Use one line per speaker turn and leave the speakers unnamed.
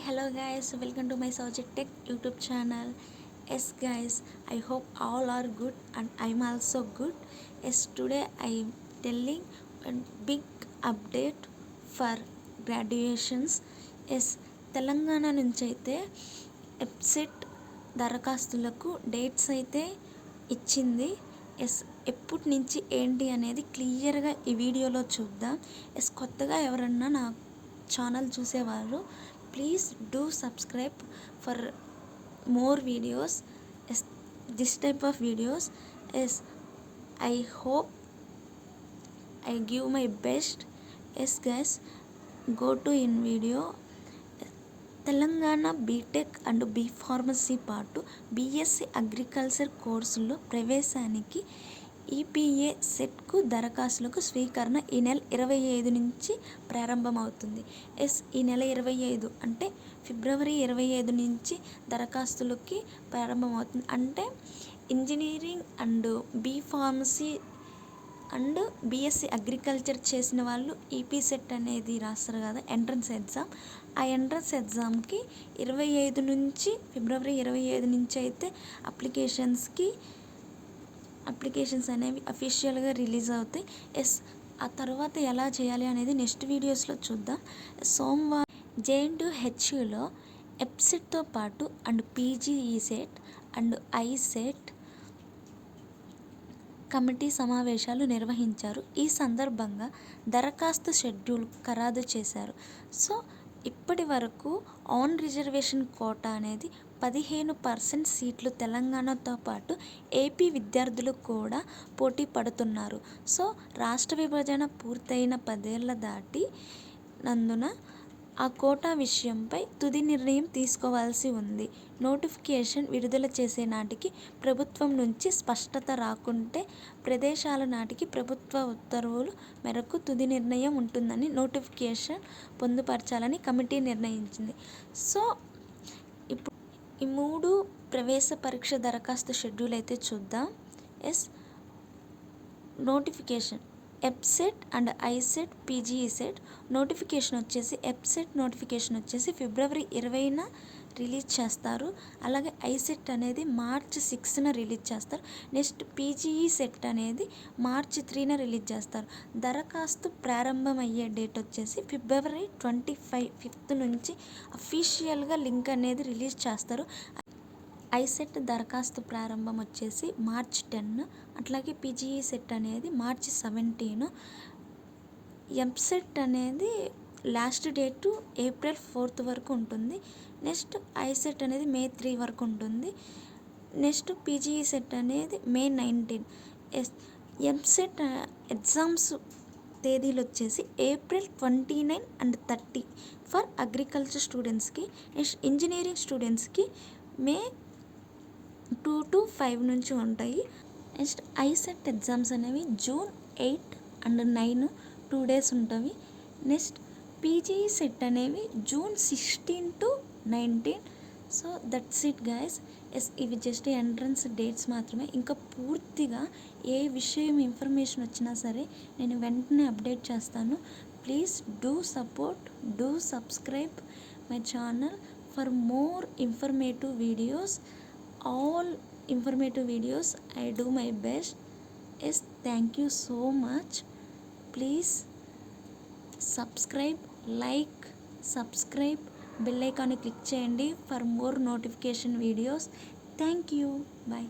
Hello guys, welcome to my Subject Tech YouTube channel. Yes guys, I hope all are good and I'm also good. Yes, today I'm telling a big update for graduations. Yes, Telangana నుంచి అయితే EAPCET దరఖాస్తులకు dates అయితే ఇచ్చింది. Yes ఎప్పటి నుంచి ఏంటి అనేది క్లియర్గా ఈ వీడియోలో చూద్దాం. ఎస్ కొత్తగా ఎవరన్నా నా ఛానల్ చూసేవారు please do subscribe for more videos. Yes, this type of videos. Yes, I hope I give my best. Yes guys, go to in video. Telangana BTech and B pharmacy పాటు బీఎస్సీ అగ్రికల్చర్ కోర్సుల్లో ప్రవేశానికి EPA సెట్కు దరఖాస్తులకు స్వీకరణ ఈ నెల 25 నుంచి ప్రారంభమవుతుంది. ఈ నెల 25 అంటే ఫిబ్రవరి 25 నుంచి దరఖాస్తులకి ప్రారంభమవుతుంది. అంటే engineering and B pharmacy and BSc agriculture చేసిన వాళ్ళు ఈపీ సెట్ అనేది రాస్తారు కదా, ఎంట్రన్స్ ఎగ్జామ్. ఆ ఎంట్రన్స్ ఎగ్జామ్కి 25 నుంచి ఫిబ్రవరి 25 నుంచి అయితే అప్లికేషన్స్ అనేవి అఫీషియల్గా రిలీజ్ అవుతాయి. ఆ తర్వాత ఎలా చేయాలి అనేది నెక్స్ట్ వీడియోస్లో చూద్దాం. సోమవారం JNTU-HUలో ఎప్సెట్తో పాటు and PGE set and ICET committee సమావేశాలు నిర్వహించారు. ఈ సందర్భంగా దరఖాస్తు షెడ్యూల్ ఖరారు చేశారు. సో ఇప్పటి వరకు ఆన్ రిజర్వేషన్ కోటా అనేది 15% సీట్లు తెలంగాణతో పాటు ఏపీ విద్యార్థులు కూడా పోటీ పడుతున్నారు. సో రాష్ట్ర విభజన పూర్తయిన 10 ఏళ్ల దాటినందున ఆ కోటా విషయంపై తుది నిర్ణయం తీసుకోవాల్సి ఉంది. నోటిఫికేషన్ విడుదల చేసే నాటికి ప్రభుత్వం నుంచి స్పష్టత రాకుంటే ప్రదేశాల నాటికి ప్రభుత్వ ఉత్తర్వుల మేరకు తుది నిర్ణయం ఉంటుందని నోటిఫికేషన్ పొందుపరచాలని కమిటీ నిర్ణయించింది. సో ఇప్పుడు ఈ 3 ప్రవేశ పరీక్ష దరఖాస్తు షెడ్యూల్ అయితే చూద్దాం. Notification EAPCET and ICET PGE CET notification వచ్చేసి ఎప్సెట్ నోటిఫికేషన్ వచ్చేసి ఫిబ్రవరి 20న రిలీజ్ చేస్తారు. అలాగే ఐసెట్ అనేది మార్చి 6న రిలీజ్ చేస్తారు. నెక్స్ట్ పీజీఈ సెట్ అనేది మార్చి 3న రిలీజ్ చేస్తారు. దరఖాస్తు ప్రారంభమయ్యే డేట్ వచ్చేసి ఫిబ్రవరి 25 నుంచి అఫీషియల్గా లింక్ అనేది రిలీజ్ చేస్తారు. ఐసెట్ దరఖాస్తు ప్రారంభం వచ్చేసి మార్చ్ 10, అట్లాగే పీజీఈ సెట్ అనేది మార్చి 17. ఎంసెట్ అనేది లాస్ట్ డేటు ఏప్రిల్ 4 వరకు ఉంటుంది. నెక్స్ట్ ఐసెట్ అనేది మే 3 వరకు ఉంటుంది. నెక్స్ట్ పీజీఈ సెట్ అనేది మే 19. ఎంసెట్ ఎగ్జామ్స్ తేదీలు వచ్చేసి ఏప్రిల్ 29 అండ్ 30 ఫర్ అగ్రికల్చర్ స్టూడెంట్స్కి. నెక్స్ట్ ఇంజనీరింగ్ స్టూడెంట్స్కి మే 2 to 5 నుంచి ఉంటాయి. నెక్స్ట్ ఐసెట్ ఎగ్జామ్స్ అనేవి జూన్ 8 అండ్ 9 2 days ఉంటాయి. నెక్స్ట్ పీజీఈ సెట్ అనేవి June 16 to 19. So that's it guys. ఇవి జస్ట్ ఎంట్రన్స్ డేట్స్ మాత్రమే. ఇంకా పూర్తిగా ఏ విషయం ఇన్ఫర్మేషన్ వచ్చినా సరే నేను వెంటనే అప్డేట్ చేస్తాను. Please do support, do subscribe my channel for more informative videos. All informative videos I do my best. Thank you so much. Please subscribe, like, subscribe, bell icon click cheyandi for more notification videos. Thank you. Bye.